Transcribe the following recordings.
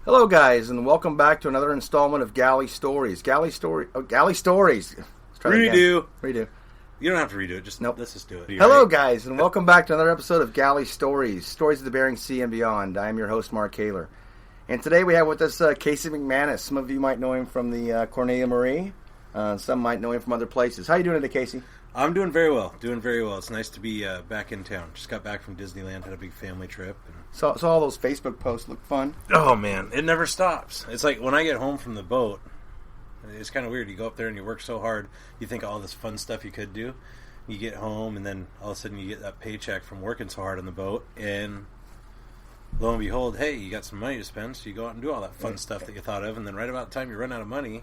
Hello, guys, and welcome back to another installment of Galley Stories. Galley Stories. Let's try it again. Redo. You don't have to redo it. Just nope. Let's just do it. Hello, guys, and welcome back to another episode of Galley Stories. Stories of the Bering Sea and beyond. I am your host, Mark Kaler. And today we have with us Casey Mcmanus. Some of you might know him from the Cornelia Marie. Some might know him from other places. How you doing today, Casey? I'm doing very well. It's nice to be back in town. Just got back from Disneyland. Had a big family trip. Saw all those Facebook posts. Look fun. Oh, man. It never stops. It's like when I get home from the boat, it's kind of weird. You go up there and you work so hard. You think of all this fun stuff you could do. You get home, and then all of a sudden you get that paycheck from working so hard on the boat, and lo and behold, hey, you got some money to spend, so you go out and do all that fun stuff that you thought of, and then right about the time you run out of money,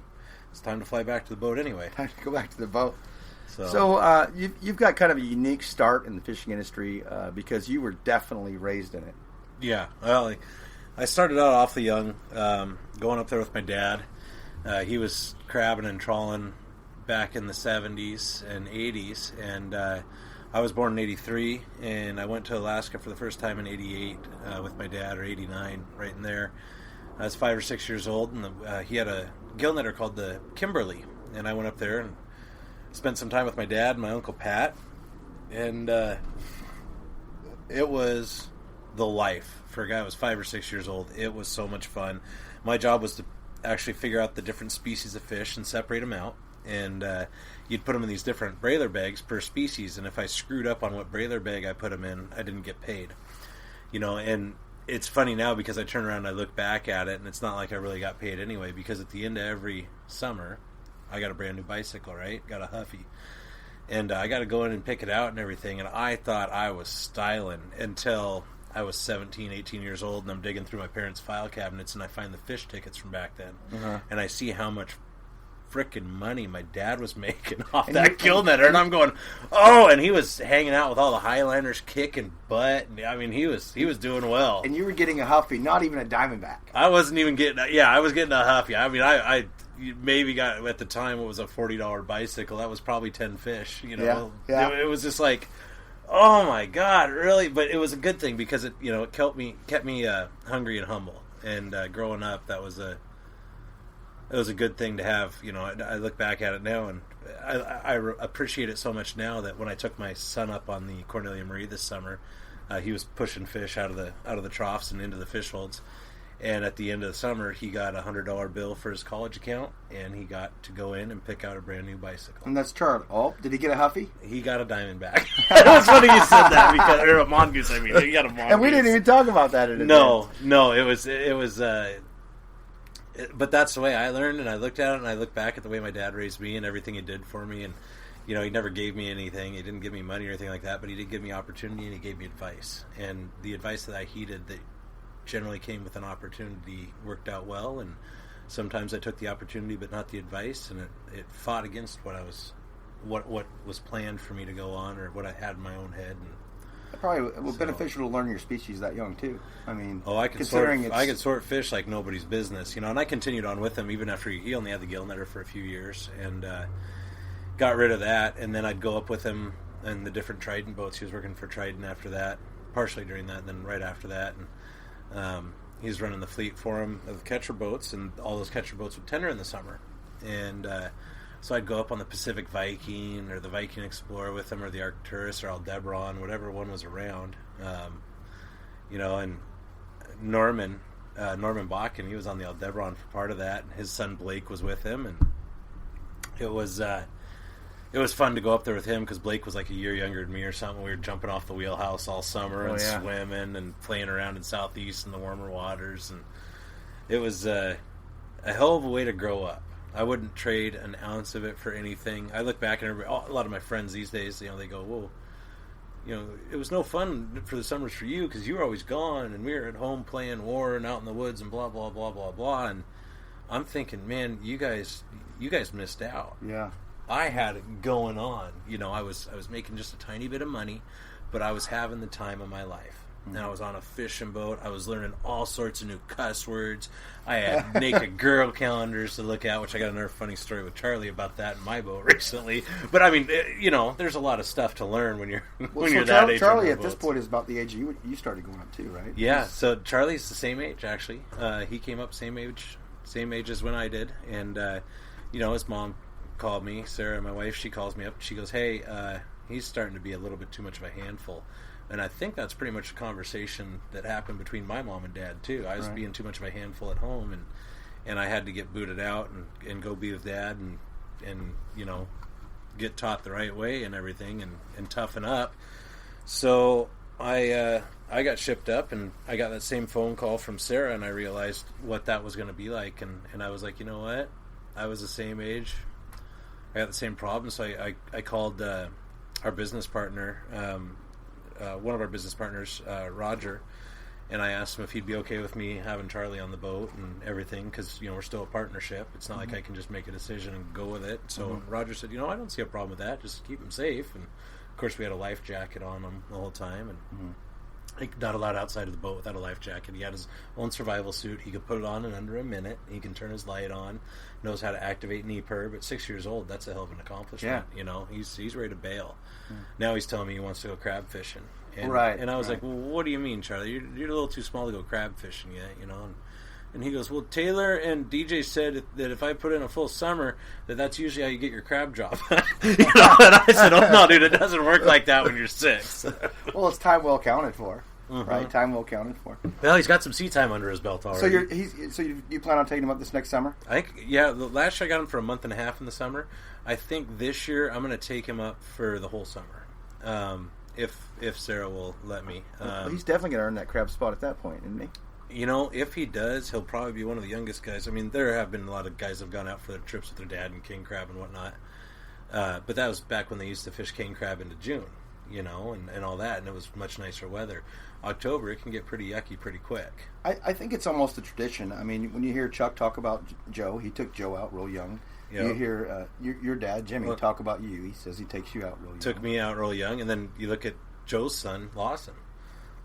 it's time to fly back to the boat anyway. Time to go back to the boat. So you've got kind of a unique start in the fishing industry because you were definitely raised in it. Yeah, well, I started out awfully young, going up there with my dad. He was crabbing and trawling back in the 70s and 80s, and I was born in 83, and I went to Alaska for the first time in 88 with my dad, or 89, right in there. I was 5 or 6 years old, and he had a gill netter called the Kimberly, and I went up there and spent some time with my dad and my Uncle Pat, and it was the life for a guy who was 5 or 6 years old. It was so much fun. My job was to actually figure out the different species of fish and separate them out, and you'd put them in these different brailer bags per species, and if I screwed up on what brailer bag I put them in, I didn't get paid. And it's funny now because I turn around and I look back at it, and it's not like I really got paid anyway, because at the end of every summer I got a brand new bicycle, right? Got a Huffy. And I got to go in and pick it out and everything, and I thought I was styling until I was 17, 18 years old, and I'm digging through my parents' file cabinets, and I find the fish tickets from back then. Uh-huh. And I see how much frickin' money my dad was making off that gill netter, and I'm going, oh, and he was hanging out with all the Highlanders, kicking butt, and I mean, he was doing well. And you were getting a Huffy, not even a Diamondback. I wasn't even getting, I was getting a Huffy. I mean, I maybe got, at the time, it was a $40 bicycle. That was probably 10 fish, Yeah. It was just like, oh my God, really? But it was a good thing because it kept me hungry and humble. And growing up, it was a good thing to have. I look back at it now, and I appreciate it so much now that when I took my son up on the Cornelia Marie this summer, he was pushing fish out of the troughs and into the fish holds. And at the end of the summer, he got a $100 bill for his college account, and he got to go in and pick out a brand new bicycle. And that's Charlie. Oh, did he get a Huffy? He got a Diamondback. It was funny you said that, because, or a mongoose. I mean, he got a mongoose. And we didn't even talk about that in No, it was. But that's the way I learned, and I looked at it, and I looked back at the way my dad raised me and everything he did for me, and he never gave me anything. He didn't give me money or anything like that, but he did give me opportunity, and he gave me advice. And the advice that I heeded that generally came with an opportunity worked out well, and sometimes I took the opportunity but not the advice, and it fought against what was planned for me to go on, or what I had in my own head. And it probably was beneficial to learn your species that young too. I mean, I could sort fish like nobody's business, and I continued on with him even after he only had the gill netter for a few years, and got rid of that, and then I'd go up with him in the different Trident boats. He was working for Trident after that, partially during that, and then right after that, and he's running the fleet for him of catcher boats, and all those catcher boats would tender in the summer. And so I'd go up on the Pacific Viking or the Viking Explorer with him, or the Arcturus or Aldebaran, whatever one was around. And Norman Bakken, he was on the Aldebaran for part of that. His son Blake was with him, and it was fun to go up there with him because Blake was like a year younger than me or something. We were jumping off the wheelhouse all summer and swimming and playing around in Southeast in the warmer waters, and it was a hell of a way to grow up. I wouldn't trade an ounce of it for anything. I look back and a lot of my friends these days, they go, "Whoa, it was no fun for the summers for you because you were always gone and we were at home playing war and out in the woods and blah blah blah blah blah." And I'm thinking, man, you guys missed out. Yeah. I had it going on. I was making just a tiny bit of money, but I was having the time of my life. And I was on a fishing boat. I was learning all sorts of new cuss words. I had naked girl calendars to look at, which I got another funny story with Charlie about that in my boat recently. But I mean, there's a lot of stuff to learn when you're that age. Charlie at this point is about the age you started going up too, right? Yeah. So Charlie's the same age actually. He came up same age as when I did, and his mom called me, Sarah, my wife. She calls me up. She goes, "Hey, he's starting to be a little bit too much of a handful." And I think that's pretty much a conversation that happened between my mom and dad, too. I was being too much of a handful at home, and I had to get booted out and go be with dad and get taught the right way and everything and toughen up. So I got shipped up, and I got that same phone call from Sarah, and I realized what that was going to be like. And I was like, you know what? I was the same age. I got the same problem. So I called our business partner, one of our business partners, Roger, and I asked him if he'd be okay with me having Charlie on the boat and everything, because we're still a partnership. It's not like I can just make a decision and go with it. So Roger said, I don't see a problem with that. Just keep him safe. And of course, we had a life jacket on him the whole time, and not allowed outside of the boat without a life jacket. He had his own survival suit. He could put it on in under a minute. He can turn his light on. Knows how to activate NEPIRB. At 6 years old, that's a hell of an accomplishment. Yeah. He's ready to bail. Now he's telling me he wants to go crab fishing. And, and I was like, well, what do you mean, Charlie? You're a little too small to go crab fishing yet, And he goes, well, Taylor and DJ said that if I put in a full summer, that's usually how you get your crab job. And I said, oh, no, dude, it doesn't work like that when you're 6. Well, it's time well accounted for, right? Time well accounted for. Well, he's got some sea time under his belt already. So you plan on taking him up this next summer? I think, yeah. Last year I got him for a month and a half in the summer. I think this year I'm going to take him up for the whole summer, if Sarah will let me. Well, he's definitely going to earn that crab spot at that point, isn't he? If he does, he'll probably be one of the youngest guys. I mean, there have been a lot of guys that have gone out for their trips with their dad and king crab and whatnot. But that was back when they used to fish king crab into June, and all that, and it was much nicer weather. October, it can get pretty yucky pretty quick. I think it's almost a tradition. I mean, when you hear Chuck talk about Joe, he took Joe out real young. Yep. You hear your dad, Jimmy, talk about you. He says he takes you out real young. Took me out real young, and then you look at Joe's son, Lawson.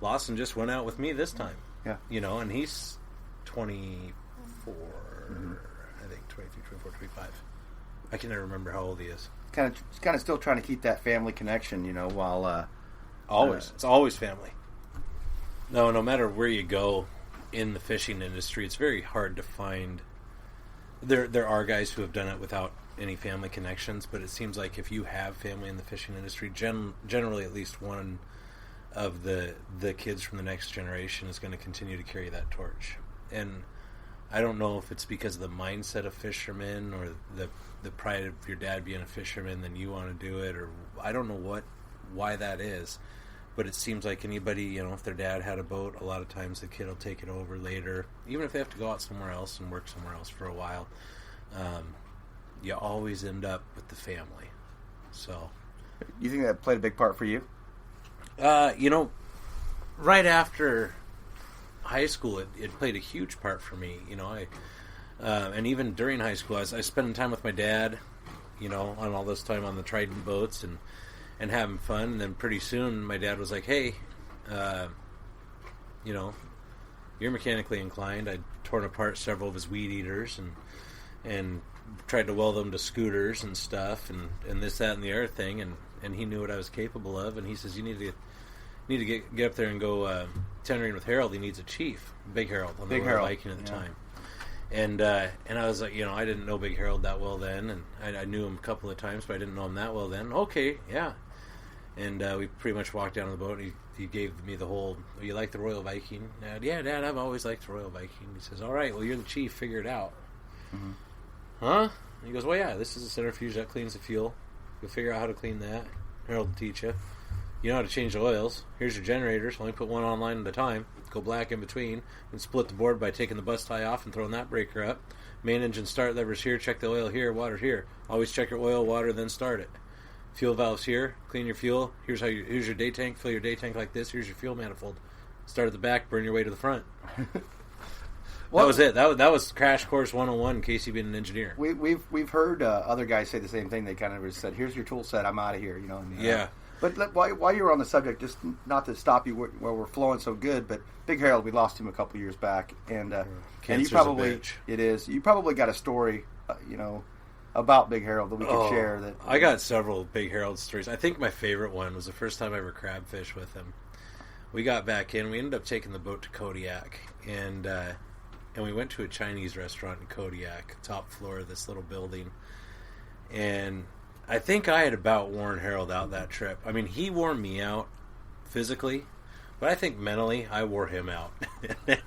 Lawson just went out with me this time. Yeah. And he's 24, I think 23, 24, 25. I can never remember how old he is. Kind of still trying to keep that family connection, while... Always. It's always family. No matter where you go in the fishing industry, it's very hard to find... There are guys who have done it without any family connections, but it seems like if you have family in the fishing industry, generally at least one of the kids from the next generation is going to continue to carry that torch. And I don't know if it's because of the mindset of fishermen or the pride of your dad being a fisherman, then you want to do it, or I don't know why that is. But it seems like anybody, if their dad had a boat, a lot of times the kid will take it over later. Even if they have to go out somewhere else and work somewhere else for a while, you always end up with the family. So, you think that played a big part for you? Right after high school, it played a huge part for me. And even during high school, I was spending time with my dad, on all this time on the Trident boats and having fun. And then pretty soon my dad was like, hey, you're mechanically inclined. I'd torn apart several of his weed eaters and tried to weld them to scooters and stuff and this, that, and the other thing. And he knew what I was capable of. And he says, you need to get up there and go tendering with Harold. He needs a chief, Big Harold, on the Royal Viking at the time. And I was like, I didn't know Big Harold that well then, and I knew him a couple of times, but I didn't know him that well then. Okay, yeah. And we pretty much walked down to the boat, and he gave me the whole, you like the Royal Viking? Yeah, Dad, I've always liked the Royal Viking. He says, all right, well, you're the chief, figure it out. Mm-hmm. Huh? And he goes, well, yeah, this is a centrifuge that cleans the fuel. You'll figure out how to clean that. Harold will teach you. You know how to change the oils. Here's your generators. Only put one on line at a time. Go black in between. And split the board by taking the bus tie off and throwing that breaker up. Main engine start levers here. Check the oil here. Water here. Always check your oil, water, then start it. Fuel valves here. Clean your fuel. Here's your day tank. Fill your day tank like this. Here's your fuel manifold. Start at the back. Burn your way to the front. That was it. That was Crash Course 101 in case you've been an engineer. We've heard other guys say the same thing. They kind of said, here's your tool set. I'm out of here. Yeah. But while you were on the subject, just not to stop you where we're flowing so good, but Big Harold, we lost him a couple years back, and you probably it is. You probably got a story, about Big Harold that we could share. That I got several Big Harold stories. I think my favorite one was the first time I ever crab fished with him. We got back in. We ended up taking the boat to Kodiak, and we went to a Chinese restaurant in Kodiak, top floor of this little building. And I think I had about worn Harold out that trip. I mean, he wore me out physically, but I think mentally I wore him out.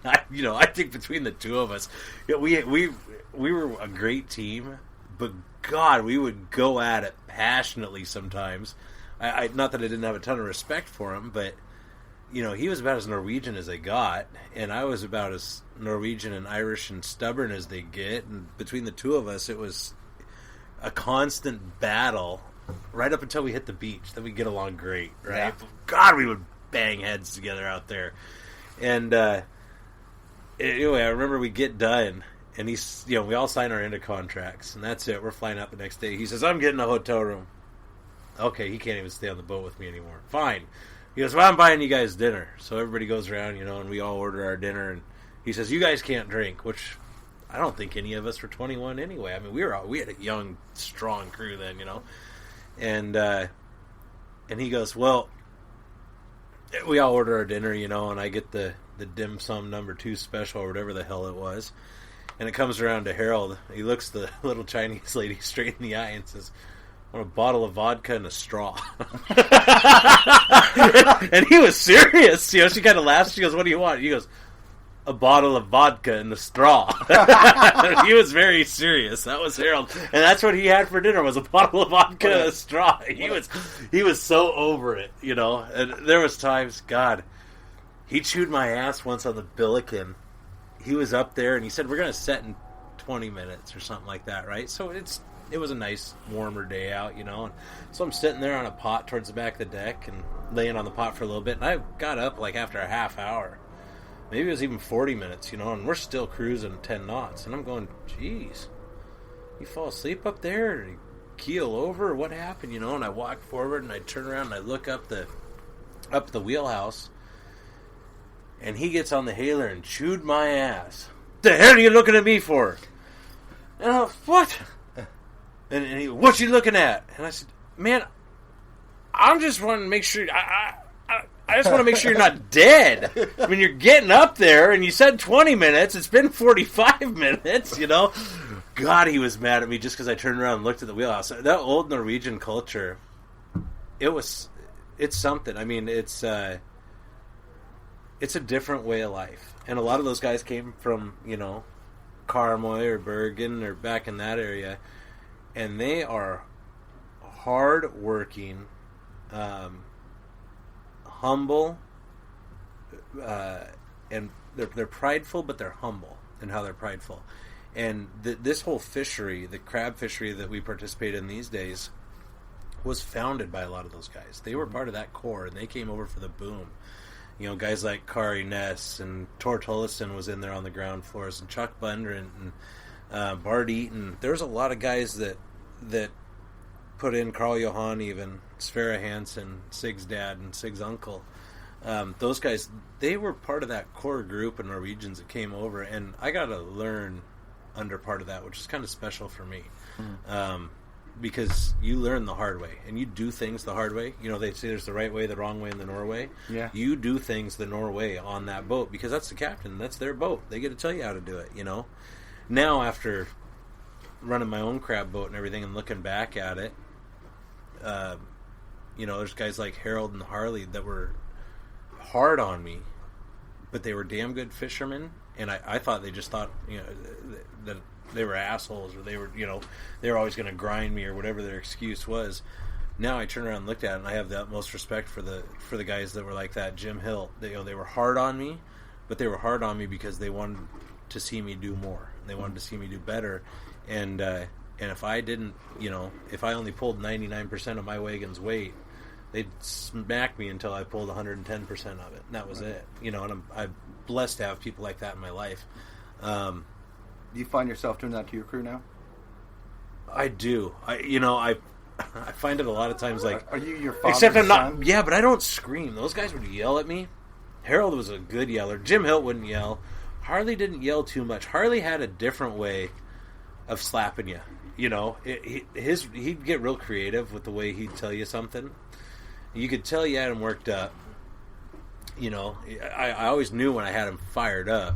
I think between the two of us, we were a great team. But God, we would go at it passionately sometimes. I not that I didn't have a ton of respect for him, but he was about as Norwegian as they got, and I was about as Norwegian and Irish and stubborn as they get. And between the two of us, it was a constant battle right up until we hit the beach. Then we get along great, right? Yeah. God, we would bang heads together out there. And anyway, I remember we get done. And he's, we all sign our end of contracts, and that's it. We're flying out the next day. He says, I'm getting a hotel room. Okay, he can't even stay on the boat with me anymore. Fine. He goes, well, I'm buying you guys dinner. So everybody goes around, and we all order our dinner. And he says, you guys can't drink, which I don't think any of us were 21 anyway. I mean, we had a young, strong crew then, And he goes, well, we all order our dinner, and I get the dim sum number 2 special or whatever the hell it was. And it comes around to Harold. He looks the little Chinese lady straight in the eye and says, I want a bottle of vodka and a straw. And he was serious. She kind of laughs. She goes, what do you want? He goes, a bottle of vodka and a straw. He was very serious. That was Harold. And that's what he had for dinner, was a bottle of vodka and a straw. He was so over it, And there was times, God, he chewed my ass once on the Billiken. He was up there, and he said, we're going to set in 20 minutes or something like that, right? So it was a nice, warmer day out, And so I'm sitting there on a pot towards the back of the deck and laying on the pot for a little bit, and I got up like after a half hour. Maybe it was even 40 minutes, and we're still cruising 10 knots. And I'm going, geez, you fall asleep up there? Or you keel over? Or what happened, And I walk forward, and I turn around, and I look up the wheelhouse. And he gets on the hailer and chewed my ass. The hell are you looking at me for? And I was, what? And he, what you looking at? And I said, man, I'm just wanting to make sure. I just want to make sure you're not dead. I mean, you're getting up there, and you said 20 minutes. It's been 45 minutes, God, he was mad at me just because I turned around and looked at the wheelhouse. That old Norwegian culture, it's something. I mean, it's a different way of life. And a lot of those guys came from, Karmøy or Bergen or back in that area. And they are hard-working, humble, and they're prideful, but they're humble in how they're prideful. And this whole fishery, the crab fishery that we participate in these days, was founded by a lot of those guys. They were part of that core, and they came over for the boom. Guys like Kari Ness and Tor Tullison was in there on the ground floors, and Chuck Bundren and Bart Eaton. There's a lot of guys that put in, Carl Johan even, Sverre Hansen, Sig's dad and Sig's uncle. Those guys, they were part of that core group of Norwegians that came over, and I got to learn under part of that, which is kind of special for me. Because you learn the hard way, and you do things the hard way. They say there's the right way, the wrong way, and the Norway. Yeah. You do things the Norway on that boat, because that's the captain. That's their boat. They get to tell you how to do it, Now, after running my own crab boat and everything and looking back at it, there's guys like Harold and Harley that were hard on me, but they were damn good fishermen, and I thought they just thought, that they were assholes, or they were always going to grind me, or whatever their excuse was. Now I turn around and looked at it, and I have the utmost respect for the guys that were like that. Jim Hill, they were hard on me, but they were hard on me because they wanted to see me do more. They wanted to see me do better, and if I didn't, if I only pulled 99% of my wagon's weight, they'd smack me until I pulled 110% of it, and that was it. And I'm blessed to have people like that in my life. Do you find yourself doing that to your crew now? I do. I find it a lot of times like... Are you your father's Except I'm son? not... Yeah, but I don't scream. Those guys would yell at me. Harold was a good yeller. Jim Hilt wouldn't yell. Harley didn't yell too much. Harley had a different way of slapping you. You know, he'd get real creative with the way he'd tell you something. You could tell you had him worked up. You know, I always knew when I had him fired up,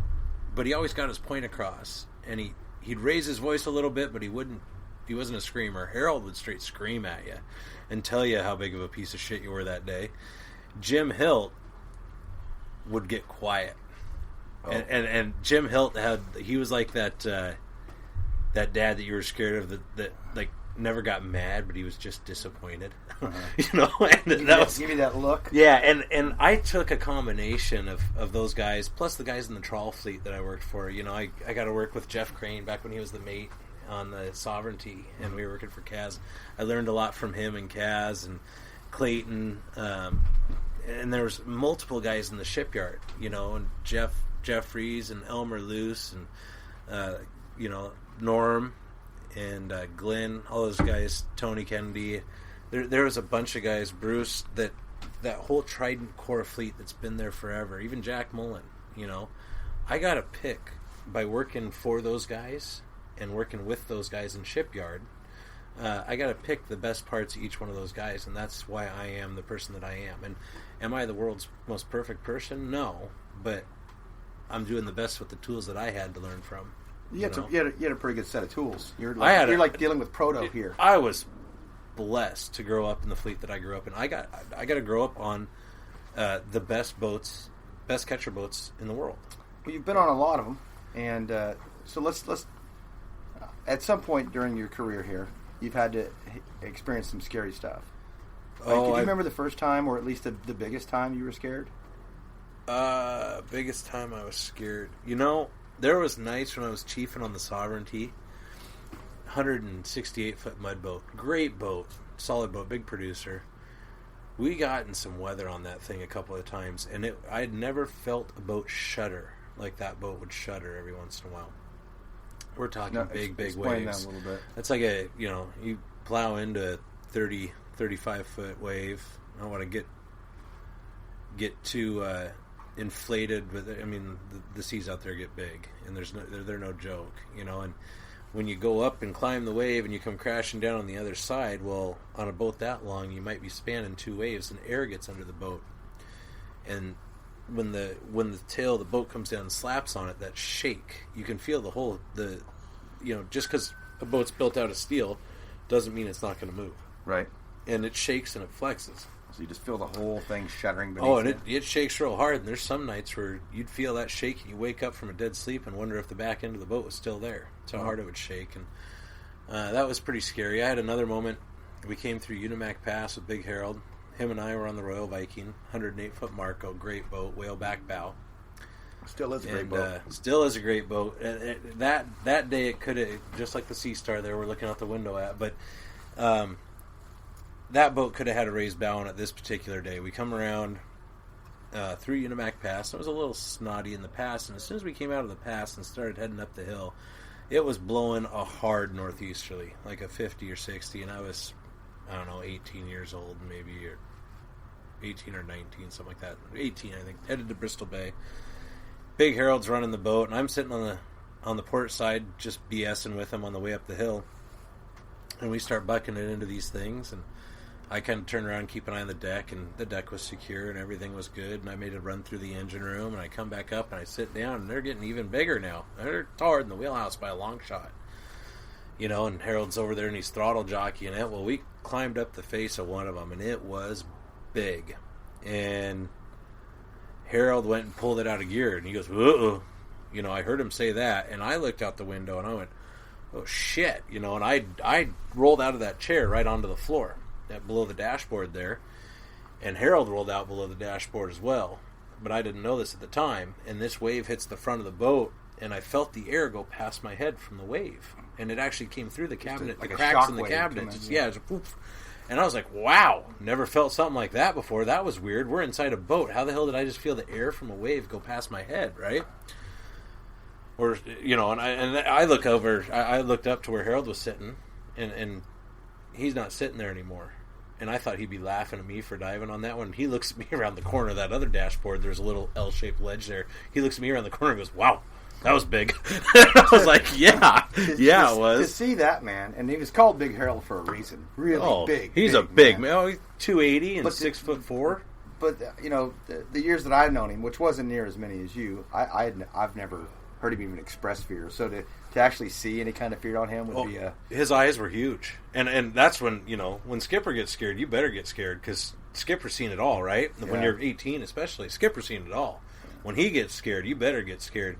but he always got his point across. And he'd raise his voice a little bit, but he wasn't a screamer. Harold would straight scream at you and tell you how big of a piece of shit you were that day. Jim Hilt would get quiet. Oh. And Jim Hilt he was like that dad that you were scared of that like never got mad, but he was just disappointed. Uh-huh. You know, and give you that look. Yeah, and I took a combination of those guys plus the guys in the trawl fleet that I worked for. You know, I got to work with Jeff Crane back when he was the mate on the Sovereignty, and we were working for Kaz. I learned a lot from him and Kaz and Clayton, and there was multiple guys in the shipyard. You know, and Jeffries and Elmer Luce and you know, Norm and Glenn, all those guys, Tony Kennedy. There was a bunch of guys, Bruce, that whole Trident Core fleet that's been there forever. Even Jack Mullen, you know. I got to pick by working for those guys and working with those guys in shipyard. I got to pick the best parts of each one of those guys, and that's why I am the person that I am. And am I the world's most perfect person? No, but I'm doing the best with the tools that I had to learn from. You had a pretty good set of tools. You're like dealing with proto here. I was blessed to grow up in the fleet that I grew up in. I got to grow up on the best catcher boats in the world. Well, you've been on a lot of them, and so let's at some point during your career here, you've had to experience some scary stuff. Can you remember the first time, or at least the biggest time you were scared? Biggest time I was scared. You know, there was nights when I was chiefing on the Sovereignty. 168-foot mud boat. Great boat. Solid boat. Big producer. We got in some weather on that thing a couple of times, and I had never felt a boat shudder like that boat would shudder every once in a while. We're talking big waves. Explain that a little bit. That's like you plow into a 30, 35-foot wave. I don't want to get too inflated with it. I mean, the seas out there get big, and they're no joke, you know, and when you go up and climb the wave and you come crashing down on the other side, well, on a boat that long, you might be spanning two waves and air gets under the boat. And when the tail of the boat comes down and slaps on it, that shake, you can feel just because a boat's built out of steel doesn't mean it's not going to move. Right. And it shakes and it flexes. So you just feel the whole thing shuddering beneath you. And it shakes real hard, and there's some nights where you'd feel that shake and you wake up from a dead sleep and wonder if the back end of the boat was still there. That's how hard it would shake, and that was pretty scary. I had another moment. We came through Unimac Pass with Big Harold. Him and I were on the Royal Viking, 108-foot Marco, great boat, whale back bow. Still is a great boat. Still is a great boat. That day it could have, just like the Sea Star there we're looking out the window at, but that boat could have had a raised bow on it this particular day. We come around through Unimac Pass. It was a little snotty in the pass, and as soon as we came out of the pass and started heading up the hill, it was blowing a hard northeasterly, like a 50 or 60, and I was, 18 years old maybe, or 18 or 19, something like that. 18, I think, headed to Bristol Bay. Big Harold's running the boat, and I'm sitting on the port side just BSing with him on the way up the hill, and we start bucking it into these things, and I kind of turned around and keep an eye on the deck, and the deck was secure, and everything was good, and I made a run through the engine room, and I come back up, and I sit down, and they're getting even bigger now. They're taller than the wheelhouse by a long shot. You know, and Harold's over there, and he's throttle jockeying it. Well, we climbed up the face of one of them, and it was big. And Harold went and pulled it out of gear, and he goes, uh-oh. You know, I heard him say that, and I looked out the window, and I went, oh, shit. You know, and I rolled out of that chair right onto the floor. Below the dashboard there, and Harold rolled out below the dashboard as well, but I didn't know this at the time, and this wave hits the front of the boat, and I felt the air go past my head from the wave, and it actually came through the cabinet, the cracks in the cabinet, just poof. And I was like, wow, never felt something like that before. That was weird. We're inside a boat. How the hell did I just feel the air from a wave go past my head, right? Or, you know, and I look over, I looked up to where Harold was sitting, and he's not sitting there anymore. And I thought he'd be laughing at me for diving on that one. He looks at me around the corner of that other dashboard. There's a little L-shaped ledge there. He looks at me around the corner and goes, "Wow, that was big." I was like, "Yeah, it was." To see that man, and he was called Big Harold for a reason. Really big. He's a big man. Oh, he's 280 and 6'4". But the years that I've known him, which wasn't near as many as you, I've never heard him even express fear. So to actually see any kind of fear on him would be a... His eyes were huge. And that's when, when Skipper gets scared, you better get scared, because Skipper's seen it all, right? Yeah. When you're 18 especially, Skipper's seen it all. When he gets scared, you better get scared.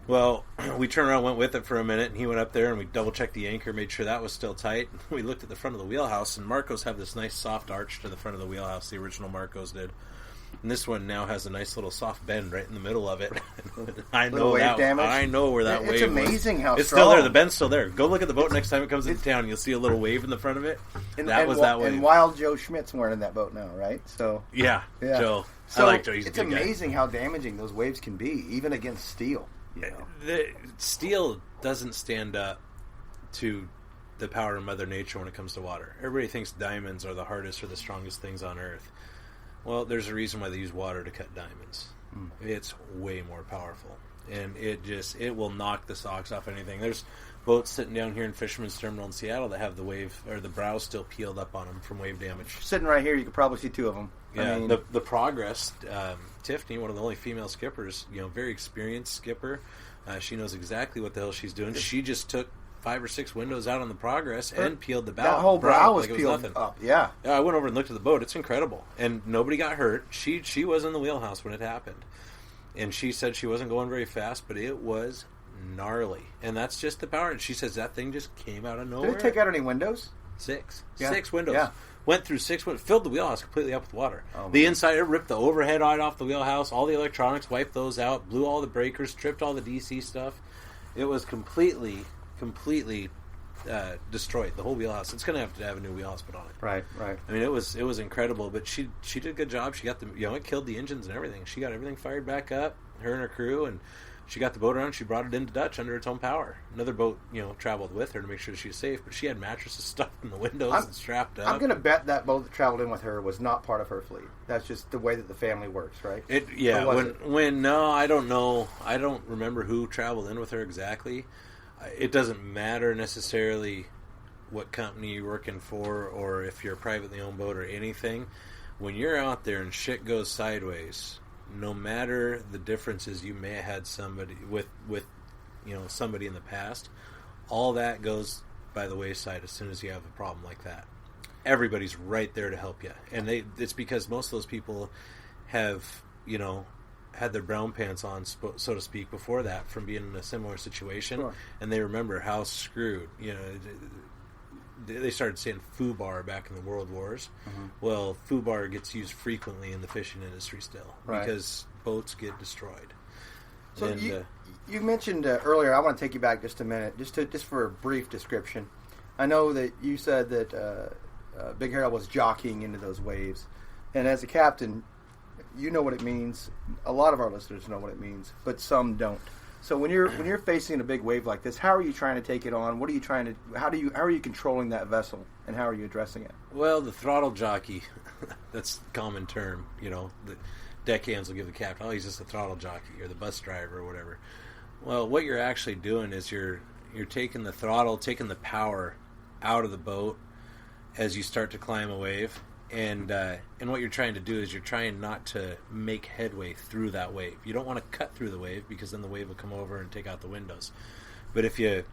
Well, we turned around, went with it for a minute, and he went up there, and we double-checked the anchor, made sure that was still tight. We looked at the front of the wheelhouse, and Marcos have this nice soft arch to the front of the wheelhouse, the original Marcos did. And this one now has a nice little soft bend right in the middle of it. I know wave damage. I know where that wave was. It's amazing how it's strong. still there. The bend's still there. Go look at the boat next time it comes into town. You'll see a little wave in the front of it. That was that wave. And Wild Joe Schmidt's wearing that boat now, right? So yeah. Joe. So I like Joe. He's it's a good amazing guy. how damaging those waves can be, even against steel. The steel doesn't stand up to the power of Mother Nature when it comes to water. Everybody thinks diamonds are the hardest or the strongest things on Earth. Well, there's a reason why they use water to cut diamonds. It's way more powerful. And it will knock the socks off anything. There's boats sitting down here in Fisherman's Terminal in Seattle that have the wave, or the brow still peeled up on them from wave damage. Sitting right here, you could probably see two of them. Yeah, the Progress, Tiffany, one of the only female skippers, very experienced skipper. She knows exactly what the hell she's doing. She just took 5 or 6 windows out on the Progress and peeled the bow. That whole brow was like peeled nothing. up. Yeah. I went over and looked at the boat. It's incredible, and nobody got hurt. She was in the wheelhouse when it happened, and she said she wasn't going very fast, but it was gnarly, and that's just the power. And she says that thing just came out of nowhere. Did it take out any windows? 6. Yeah. 6 windows. Yeah. Went through 6 windows, filled the wheelhouse completely up with water. Oh, the inside, it ripped the overhead right off the wheelhouse, all the electronics, wiped those out, blew all the breakers, tripped all the DC stuff. It was completely destroyed, the whole wheelhouse. It's going to have a new wheelhouse put on it. Right. I mean, it was incredible, but she did a good job. She got it killed the engines and everything. She got everything fired back up, her and her crew, and she got the boat around. She brought it into Dutch under its own power. Another boat, traveled with her to make sure she was safe, but she had mattresses stuffed in the windows and strapped up. I'm going to bet that boat that traveled in with her was not part of her fleet. That's just the way that the family works, right? No, I don't know. I don't remember who traveled in with her exactly. It doesn't matter necessarily what company you're working for or if you're a privately owned boat or anything. When you're out there and shit goes sideways, no matter the differences you may have had somebody with somebody in the past, all that goes by the wayside as soon as you have a problem like that. Everybody's right there to help you, and it's because most of those people have had their brown pants on, so to speak, before that from being in a similar situation. Sure. And they remember how screwed, they started saying FUBAR back in the World Wars. Mm-hmm. Well, FUBAR gets used frequently in the fishing industry still, right, because boats get destroyed. So you mentioned earlier, I want to take you back just a minute, just for a brief description. I know that you said that Big Harold was jockeying into those waves, and as a captain, you know what it means. A lot of our listeners know what it means, but some don't. So when you're facing a big wave like this, how are you trying to take it on? What are you trying to? How are you controlling that vessel, and how are you addressing it? Well, the throttle jockey, that's a common term. The deckhands will give the captain, he's just a throttle jockey, or the bus driver, or whatever. Well, what you're actually doing is you're taking the throttle, taking the power out of the boat as you start to climb a wave. And what you're trying to do is you're trying not to make headway through that wave. You don't want to cut through the wave because then the wave will come over and take out the windows. But if you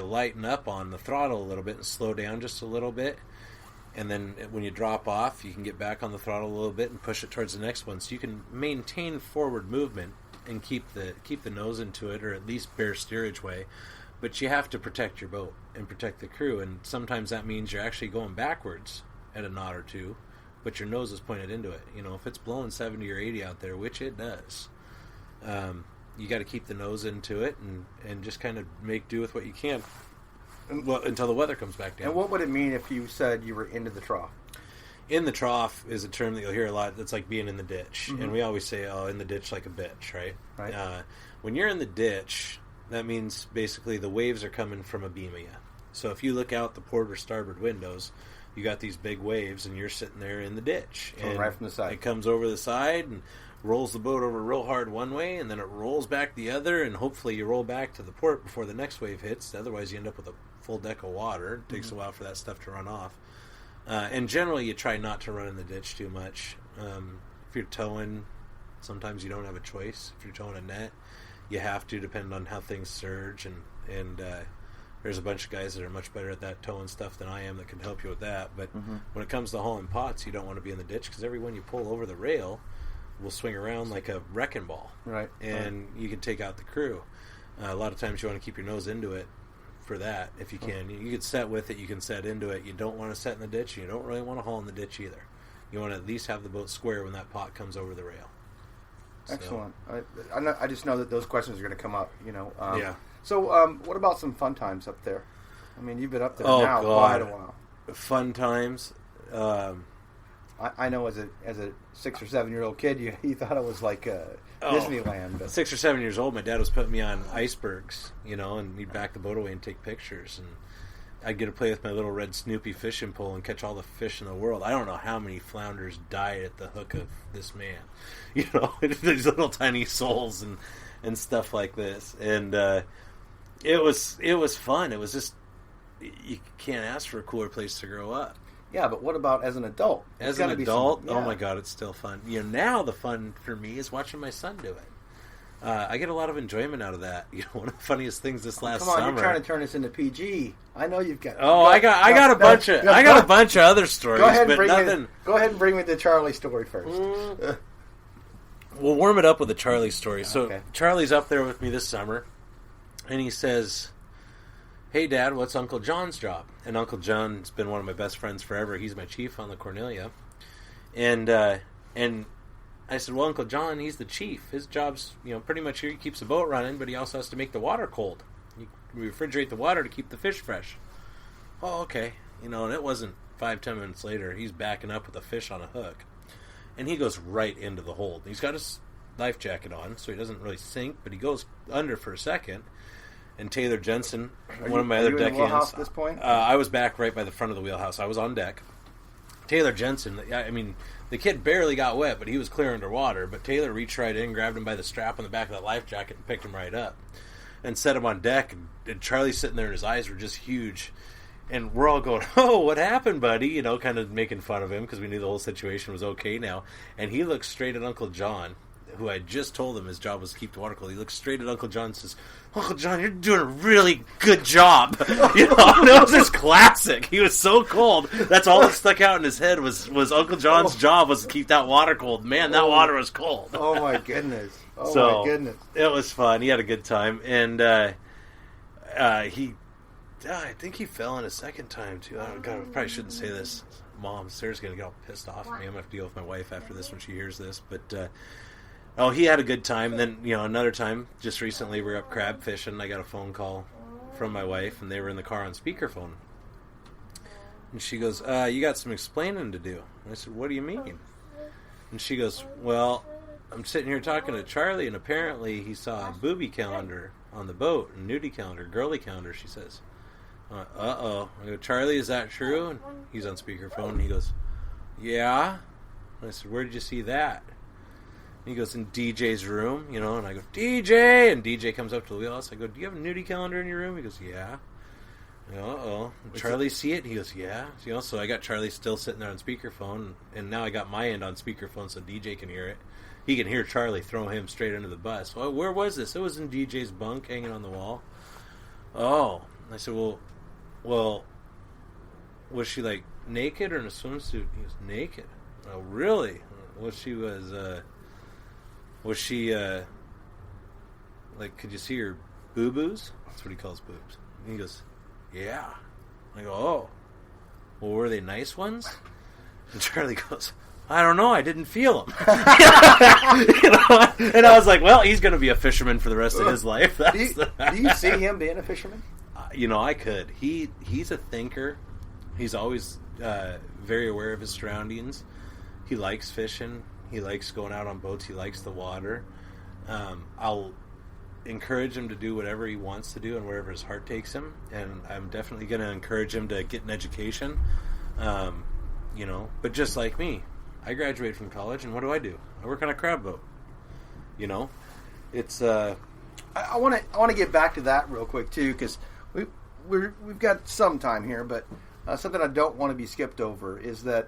lighten up on the throttle a little bit and slow down just a little bit, and then when you drop off, you can get back on the throttle a little bit and push it towards the next one, so you can maintain forward movement and keep the nose into it, or at least bear steerage way. But you have to protect your boat and protect the crew, and sometimes that means you're actually going backwards at a knot or two, but your nose is pointed into it. If it's blowing 70 or 80 out there, which it does, you got to keep the nose into it and just kind of make do with what you can until the weather comes back down. And what would it mean if you said you were into the trough? In the trough is a term that you'll hear a lot. That's like being in the ditch. Mm-hmm. And we always say, in the ditch like a bitch, right? Right. When you're in the ditch, that means basically the waves are coming from a beam of you. So if you look out the port or starboard windows, you got these big waves, and you're sitting there in the ditch. And right from the side. It comes over the side and rolls the boat over real hard one way, and then it rolls back the other, and hopefully you roll back to the port before the next wave hits. Otherwise, you end up with a full deck of water. It takes a while for that stuff to run off. And generally, you try not to run in the ditch too much. If you're towing, sometimes you don't have a choice. If you're towing a net, you have to, depending on how things surge. And there's a bunch of guys that are much better at that towing stuff than I am that can help you with that. But when it comes to hauling pots, you don't want to be in the ditch, because every one you pull over the rail will swing around like a wrecking ball. Right. And you can take out the crew. A lot of times you want to keep your nose into it for that, if you can. You can set with it, you can set into it. You don't want to set in the ditch, you don't really want to haul in the ditch either. You want to at least have the boat square when that pot comes over the rail. Excellent. I just know that those questions are going to come up, Yeah. So what about some fun times up there? I mean, you've been up there now quite a while. Fun times. I know as a 6 or 7 year old kid, you thought it was like Disneyland. But 6 or 7 years old, my dad was putting me on icebergs, and he'd back the boat away and take pictures, and I'd get to play with my little red Snoopy fishing pole and catch all the fish in the world. I don't know how many flounders died at the hook of this man, these little tiny souls and stuff like this, and it was fun. It was just, you can't ask for a cooler place to grow up. Yeah, but what about as an adult? As an adult, oh my God, it's still fun. Now the fun for me is watching my son do it. I get a lot of enjoyment out of that. One of the funniest things this last summer. Come on, you're trying to turn this into PG. I know you've got. Oh, I got a bunch of other stories. Go ahead and bring me the Charlie story first. We'll warm it up with a Charlie story. So Charlie's up there with me this summer, and he says, "Hey, Dad, what's Uncle John's job?" And Uncle John's been one of my best friends forever. He's my chief on the Cornelia. And I said, well, Uncle John, he's the chief. His job's, pretty much here. He keeps the boat running, but he also has to make the water cold. You refrigerate the water to keep the fish fresh. Oh, okay. And it wasn't 5-10 minutes later. He's backing up with a fish on a hook. And he goes right into the hold. He's got his life jacket on, so he doesn't really sink, but he goes under for a second. And Taylor Jensen, one of my other deckhands. Wheelhouse at this point? I was back right by the front of the wheelhouse. I was on deck. Taylor Jensen, the kid barely got wet, but he was clear underwater. But Taylor reached right in, grabbed him by the strap on the back of that life jacket, and picked him right up. And set him on deck. And Charlie's sitting there, and his eyes were just huge. And we're all going, oh, what happened, buddy? Kind of making fun of him, because we knew the whole situation was okay now. And he looks straight at Uncle John, who I just told him his job was to keep the water cold. He looks straight at Uncle John and says, Uncle John, you're doing a really good job. That was his classic. He was so cold. That's all that stuck out in his head was Uncle John's job was to keep that water cold. Man, that water was cold. Oh, my goodness. My goodness. It was fun. He had a good time. And I think he fell in a second time, too. God, I probably shouldn't say this. Mom, Sarah's going to get all pissed off at me. I'm going to have to deal with my wife after this when she hears this. But he had a good time. Then, another time, just recently, we were up crab fishing. I got a phone call from my wife, and they were in the car on speakerphone. And she goes, you got some explaining to do. And I said, what do you mean? And she goes, well, I'm sitting here talking to Charlie, and apparently he saw a booby calendar on the boat, a nudie calendar, girly calendar, she says. Uh-oh. I go, Charlie, is that true? And he's on speakerphone, and he goes, yeah. And I said, where did you see that? He goes, in DJ's room, and I go, DJ! And DJ comes up to the wheelhouse. I go, do you have a nudie calendar in your room? He goes, yeah. Uh-oh. Charlie see it? He goes, yeah. So I got Charlie still sitting there on speakerphone, and now I got my end on speakerphone so DJ can hear it. He can hear Charlie throw him straight under the bus. Well, where was this? It was in DJ's bunk hanging on the wall. Oh. I said, well, was she, naked or in a swimsuit? He was naked. Oh, really? Was she, could you see her boo-boos? That's what he calls boobs. And he goes, yeah. I go, oh. Well, were they nice ones? And Charlie goes, I don't know. I didn't feel them. And I was like, well, he's going to be a fisherman for the rest of his life. Do you see him being a fisherman? I could. He's a thinker. He's always very aware of his surroundings. He likes fishing. He likes going out on boats. He likes the water. encourage him to do whatever he wants to do and wherever his heart takes him. And I'm definitely going to encourage him to get an education. But just like me, I graduated from college, and what do? I work on a crab boat. It's. I want to get back to that real quick too, because we've got some time here, but something I don't want to be skipped over is that.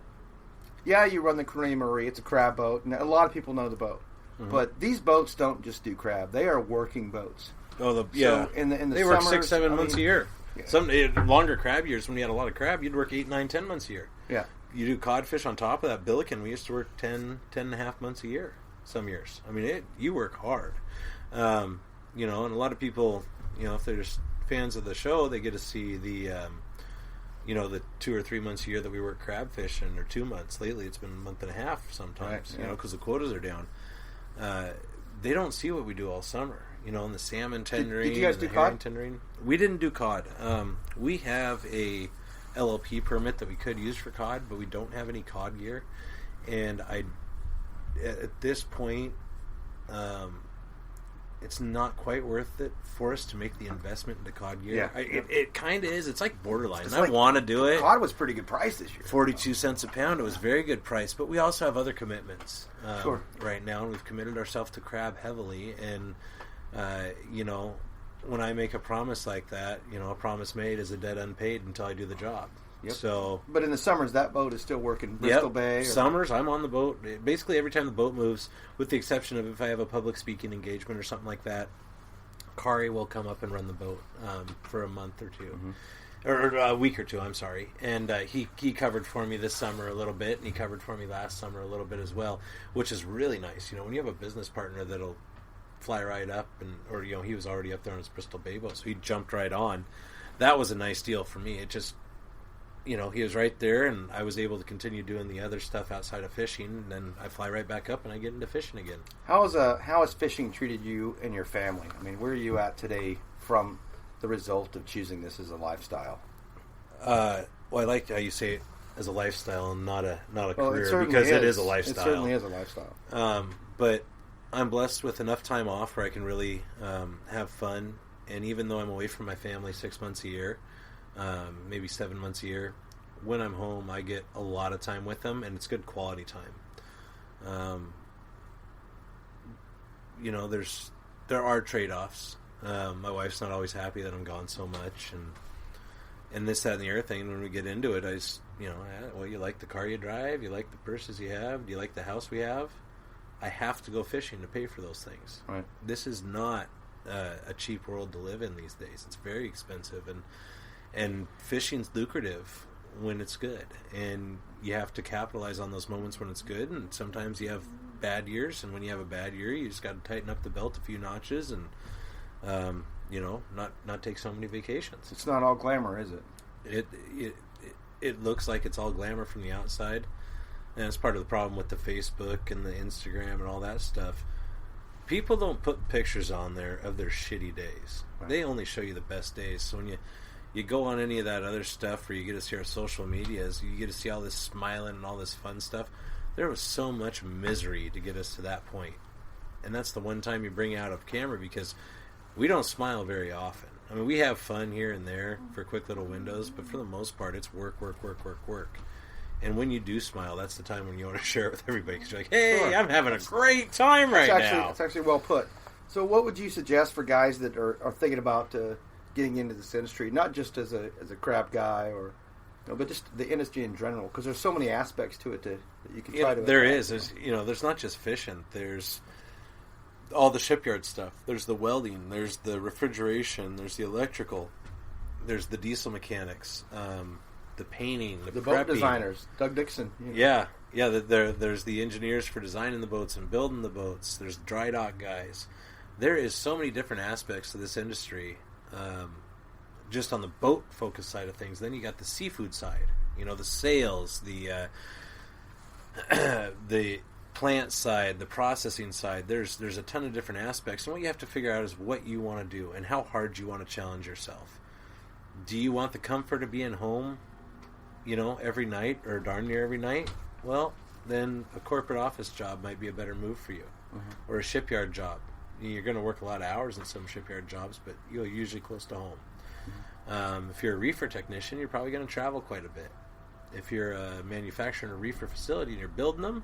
Yeah, you run the Cornelia Marie. It's a crab boat, and a lot of people know the boat. Mm-hmm. But these boats don't just do crab; they are working boats. Oh, So in the they summers, work 6-7 months a year. Yeah. Some longer crab years when you had a lot of crab, you'd work 8, 9, 10 months a year. Yeah, you do codfish on top of that billiken. We used to work 10 and a half months a year. Some years. I mean, you work hard. And a lot of people, if they're just fans of the show, they get to see the. The 2 or 3 months a year that we work crab fishing, or 2 months. Lately, it's been a month and a half sometimes, right, because the quotas are down. They don't see what we do all summer, in the salmon tendering. Did you guys do cod? Tendering. We didn't do cod. We have a LLP permit that we could use for cod, but we don't have any cod gear. And at this point, it's not quite worth it for us to make the investment into cod gear. Yeah. It kind of is. It's like borderline. It's I want to do it. Cod was pretty good price this year. 42 cents a pound. It was very good price. But we also have other commitments Sure. right now. And we've committed ourselves to crab heavily. And, when I make a promise like that, a promise made is a debt unpaid until I do the job. Yep. So, but in the summers, that boat is still working Bristol Bay. Summers, I'm on the boat. Basically, every time the boat moves, with the exception of if I have a public speaking engagement or something like that, Kari will come up and run the boat for a month or two. Mm-hmm. Or a week or two, I'm sorry. And he covered for me this summer a little bit, and he covered for me last summer a little bit as well, which is really nice. When you have a business partner that'll fly right up, or he was already up there on his Bristol Bay boat, so he jumped right on. That was a nice deal for me. It just... he was right there, and I was able to continue doing the other stuff outside of fishing, and then I fly right back up and I get into fishing again. How has fishing treated you and your family? I mean, where are you at today from the result of choosing this as a lifestyle? I like how you say it as a lifestyle and not a career, it because is. It is a lifestyle. It certainly is a lifestyle. But I'm blessed with enough time off where I can really have fun, and even though I'm away from my family 6 months a year, maybe 7 months a year, when I'm home I get a lot of time with them, and it's good quality time. There are trade-offs. My wife's not always happy that I'm gone so much, and this, that, and the other thing. When we get into it, I just, well, you like the car you drive, you like the purses you have, do you like the house we have? I have to go fishing to pay for those things. Right. This is not a cheap world to live in these days. It's very expensive, and fishing's lucrative when it's good, and you have to capitalize on those moments when it's good. And sometimes you have bad years, and when you have a bad year, you just got to tighten up the belt a few notches, and not take so many vacations. It's not all glamour, is it? It looks like it's all glamour from the outside, and it's part of the problem with the Facebook and the Instagram and all that stuff. People don't put pictures on there of their shitty days. Right. They only show you the best days. So when you go on any of that other stuff where you get to see our social medias, you get to see all this smiling and all this fun stuff. There was so much misery to get us to that point. And that's the one time you bring out of camera, because we don't smile very often. I mean, we have fun here and there for quick little windows, but for the most part, it's work, work, work, work, work. And when you do smile, that's the time when you want to share it with everybody, because you're like, hey, sure, I'm having a great time right now. That's actually well put. So what would you suggest for guys that are thinking about getting into this industry, not just as a crab guy, or but just the industry in general? Because there's so many aspects to it that you can try to... There's not just fishing. There's all the shipyard stuff. There's the welding. There's the refrigeration. There's the electrical. There's the diesel mechanics. The painting, the boat designers, Doug Dixon. Yeah. There's the engineers for designing the boats and building the boats. There's dry dock guys. There is so many different aspects to this industry, just on the boat focus side of things. Then you got the seafood side, the sales, the plant side, the processing side. There's a ton of different aspects, and what you have to figure out is what you want to do and how hard you want to challenge yourself. Do you want the comfort of being home, every night, or darn near every night? Well, then a corporate office job might be a better move for you, or a shipyard job. You're going to work a lot of hours in some shipyard jobs, but you're usually close to home. If you're a reefer technician, you're probably going to travel quite a bit. If you're a manufacturer in a reefer facility and you're building them,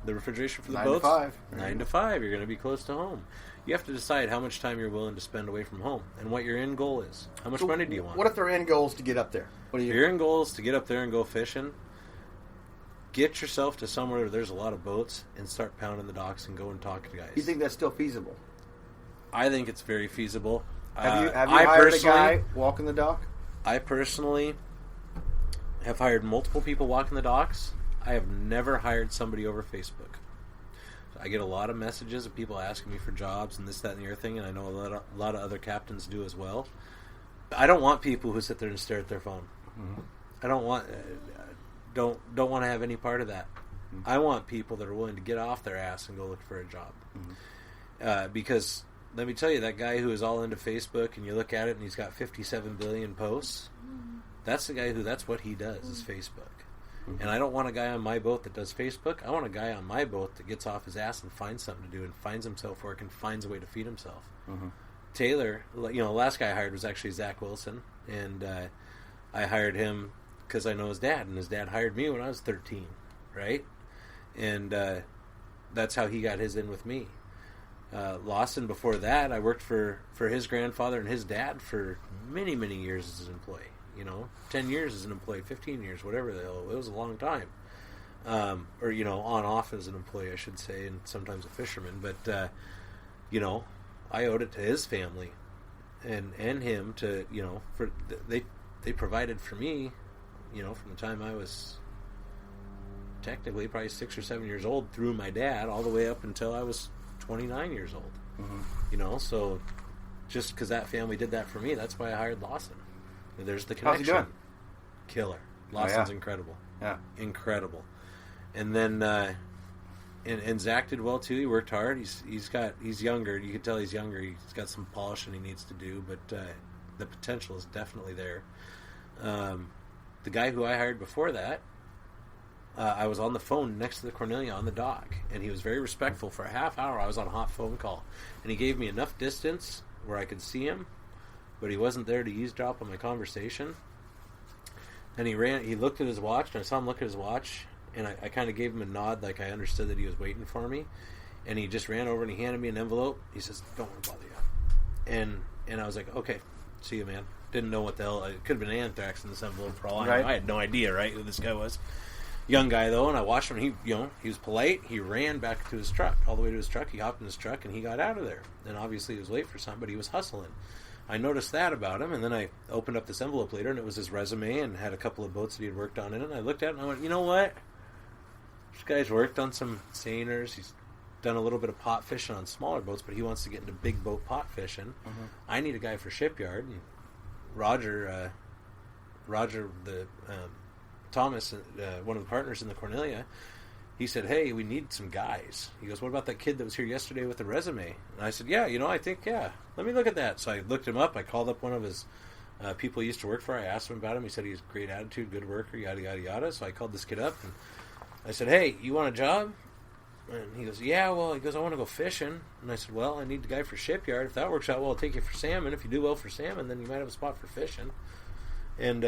the refrigeration for the boats, 9 to 5, you're going to be close to home. You have to decide how much time you're willing to spend away from home and what your end goal is. How much money do you want? What if their end goal is to get up there? If your end goal is to get up there and go fishing, get yourself to somewhere where there's a lot of boats and start pounding the docks and go and talk to guys. You think that's still feasible? I think it's very feasible. Have you hired a guy walking the dock? I personally have hired multiple people walking the docks. I have never hired somebody over Facebook. I get a lot of messages of people asking me for jobs and this, that, and the other thing, and I know a lot of other captains do as well. I don't want people who sit there and stare at their phone. Mm-hmm. I don't want to have any part of that. Mm-hmm. I want people that are willing to get off their ass and go look for a job. Mm-hmm. Because let me tell you, that guy who is all into Facebook, and you look at it and he's got 57 billion posts, that's the guy that's what he does, is Facebook. Mm-hmm. And I don't want a guy on my boat that does Facebook. I want a guy on my boat that gets off his ass and finds something to do and finds himself work and finds a way to feed himself. Mm-hmm. Taylor, the last guy I hired was actually Zach Wilson, and I hired him because I know his dad, and his dad hired me when I was 13, right? And that's how he got his in with me. Lawson, before that, I worked for his grandfather and his dad for many, many years as an employee. 10 years as an employee, 15 years, whatever the hell. It was a long time. On-off as an employee, I should say, and sometimes a fisherman. But, I owed it to his family and him to, they provided for me, from the time I was technically probably 6 or 7 years old through my dad all the way up until I was 29 years old. Mm-hmm. So just because that family did that for me, that's why I hired Lawson. There's the connection. How's he doing? Killer. Lawson's incredible. Yeah. Incredible. And then and Zach did well too. He worked hard. He's younger. You can tell he's younger. He's got some polishing he needs to do, but the potential is definitely there. The guy who I hired before that, I was on the phone next to the Cornelia on the dock, and he was very respectful. For a half hour, I was on a hot phone call, and he gave me enough distance where I could see him, but he wasn't there to eavesdrop on my conversation. And he looked at his watch, and I saw him look at his watch, and I kind of gave him a nod like I understood that he was waiting for me. And he just ran over and he handed me an envelope. He says, "Don't want to bother you." And I was like, "Okay, see you, man." Didn't know what the hell. It could have been anthrax in this envelope for all I know. I had no idea, right, who this guy was. Young guy, though, and I watched him. He was polite. He ran back to his truck, all the way to his truck. He hopped in his truck, and he got out of there. And obviously he was late for something, but he was hustling. I noticed that about him, and then I opened up this envelope later, and it was his resume and had a couple of boats that he had worked on in it. And I looked at it, and I went, you know what? This guy's worked on some seiners. He's done a little bit of pot fishing on smaller boats, but he wants to get into big boat pot fishing. Mm-hmm. I need a guy for shipyard. And Roger, Thomas, one of the partners in the Cornelia, he said, "Hey, we need some guys." He goes, "What about that kid that was here yesterday with the resume?" And I said, "Yeah, I think, let me look at that." So I looked him up. I called up one of his people he used to work for. I asked him about him. He said he has great attitude, good worker, yada, yada, yada. So I called this kid up, and I said, "Hey, you want a job?" And he goes, "Yeah, well," he goes, "I want to go fishing." And I said, "Well, I need a guy for shipyard. If that works out well, I'll take you for salmon. If you do well for salmon, then you might have a spot for fishing." And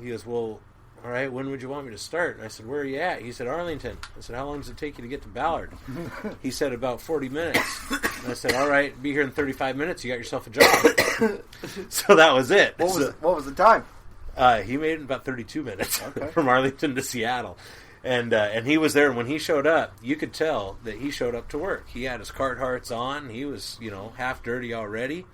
he goes, "Well, all right, when would you want me to start?" And I said, "Where are you at?" He said, "Arlington." I said, "How long does it take you to get to Ballard?" He said, "About 40 minutes. And I said, "All right, be here in 35 minutes. You got yourself a job." So that was it. What was the time? He made it in about 32 minutes from Arlington to Seattle. And he was there, and when he showed up, you could tell that he showed up to work. He had his Carhartts on. He was, half dirty already.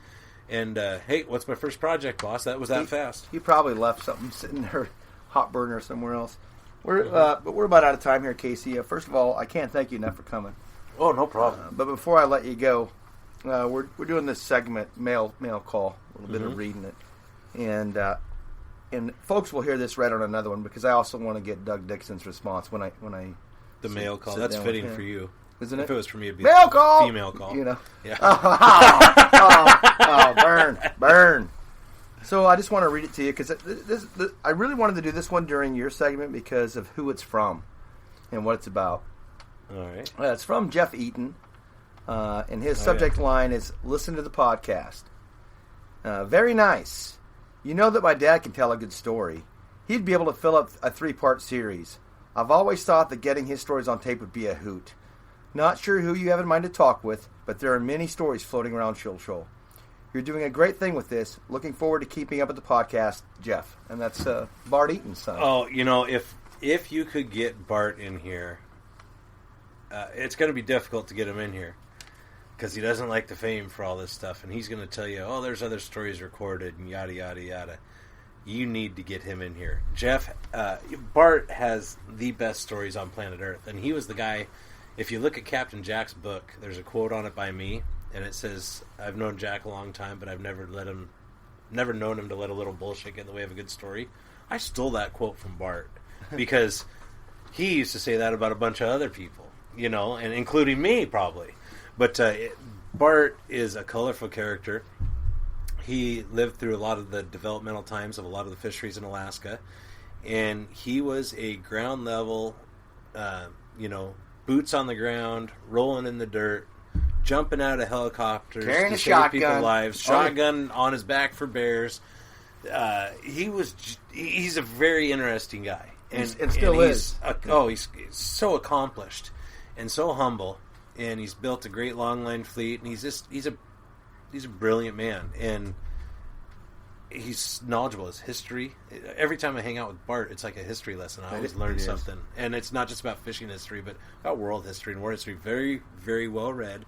And, "Hey, what's my first project, boss?" That was that fast. He probably left something sitting there, hot burner somewhere else. But we're about out of time here, Casey. First of all, I can't thank you enough for coming. Oh, no problem. But before I let you go, we're doing this segment, mail call, a little bit of reading it. And folks will hear this read on another one because I also want to get Doug Dixon's response when I the mail call. That's fitting for you, isn't it? If it was for me, it'd be mail call, female call. Yeah. Oh, burn. So I just want to read it to you because I really wanted to do this one during your segment because of who it's from and what it's about. All right. It's from Jeff Eaton. and his subject line is "Listen to the podcast." Very nice. You know that my dad can tell a good story. He'd be able to fill up a 3-part series. I've always thought that getting his stories on tape would be a hoot. Not sure who you have in mind to talk with, but there are many stories floating around Chill Shoal. You're doing a great thing with this. Looking forward to keeping up with the podcast, Jeff. And that's Bart Eaton's son. Oh, if you could get Bart in here, it's going to be difficult to get him in here because he doesn't like the fame for all this stuff, and he's going to tell you, oh, there's other stories recorded and yada yada yada. You need to get him in here. Jeff, Bart has the best stories on planet Earth, and he was the guy. If you look at Captain Jack's book, there's a quote on it by me, and it says, "I've known Jack a long time, but I've never known him to let a little bullshit get in the way of a good story." I stole that quote from Bart because he used to say that about a bunch of other people, and including me probably. But Bart is a colorful character. He lived through a lot of the developmental times of a lot of the fisheries in Alaska, and he was a ground level, boots on the ground, rolling in the dirt, jumping out of helicopters, carrying to a save shotgun, people's lives, shotgun on his back for bears. He's a very interesting guy, and still is. He's so accomplished and so humble, and he's built a great longline fleet, and he's a brilliant man, and he's knowledgeable. His history. Every time I hang out with Bart, it's like a history lesson. I always learn something, and it's not just about fishing history, but about world history and war history. Very, very well read,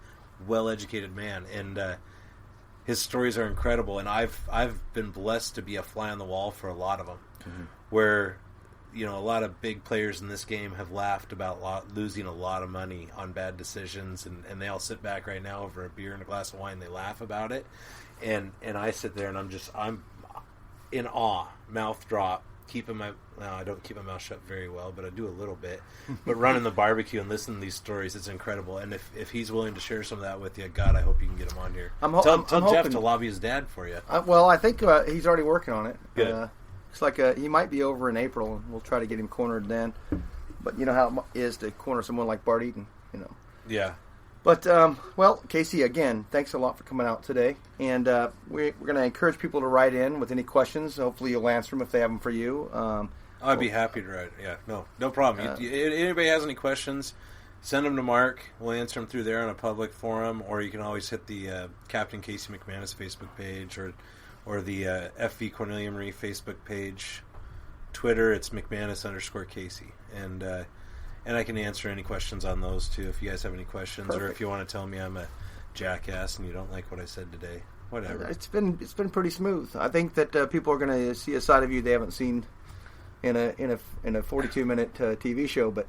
well educated man, and his stories are incredible. And I've been blessed to be a fly on the wall for a lot of them, where a lot of big players in this game have laughed about losing a lot of money on bad decisions, and they all sit back right now over a beer and a glass of wine. They laugh about it, and I sit there and I'm in awe, mouth drop, I don't keep my mouth shut very well, but I do a little bit. But running the barbecue and listening to these stories, it's incredible. And if he's willing to share some of that with you, God, I hope you can get him on here. Tell Jeff to lobby his dad for you. I think he's already working on it. Good. It's like he might be over in April, and we'll try to get him cornered then. But you know how it is to corner someone like Bart Eaton, Yeah. But, Casey, again, thanks a lot for coming out today. And we're going to encourage people to write in with any questions. Hopefully you'll answer them if they have them for you. I'd be happy to write. Yeah, no problem. Anybody has any questions, send them to Mark. We'll answer them through there on a public forum, or you can always hit the Captain Casey Mcmanus Facebook page or the FV Cornelia Marie Facebook page. Twitter, it's McManus_Casey. And I can answer any questions on those, too, if you guys have any questions. Perfect. Or if you want to tell me I'm a jackass and you don't like what I said today. Whatever. It's been pretty smooth. I think that people are going to see a side of you they haven't seen in a 42-minute TV show. But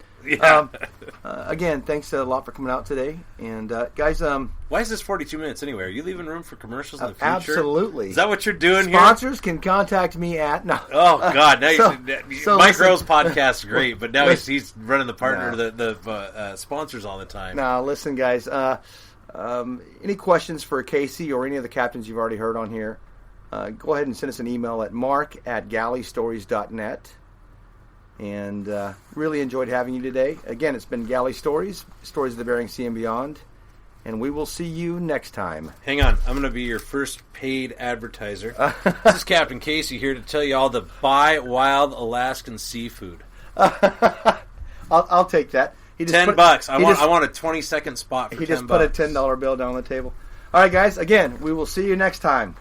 again, thanks a lot for coming out today. And guys, why is this 42 minutes anyway? Are you leaving room for commercials in the future? Absolutely. Is that what you're doing here? Sponsors can contact me at no. Oh God! Now Mike Rowe's podcast is great, but now he's running the partner the sponsors all the time. Now listen, guys. Any questions for Casey or any of the captains you've already heard on here? Go ahead and send us an email at mark@galleystories.net. And really enjoyed having you today. Again, it's been Galley Stories of the Bering Sea and Beyond. And we will see you next time. Hang on. I'm going to be your first paid advertiser. This is Captain Casey here to tell you all to buy wild Alaskan seafood. I'll take that. $10. I want a 20-second spot for $10. He just put a $10 bill down on the table. All right, guys. Again, we will see you next time.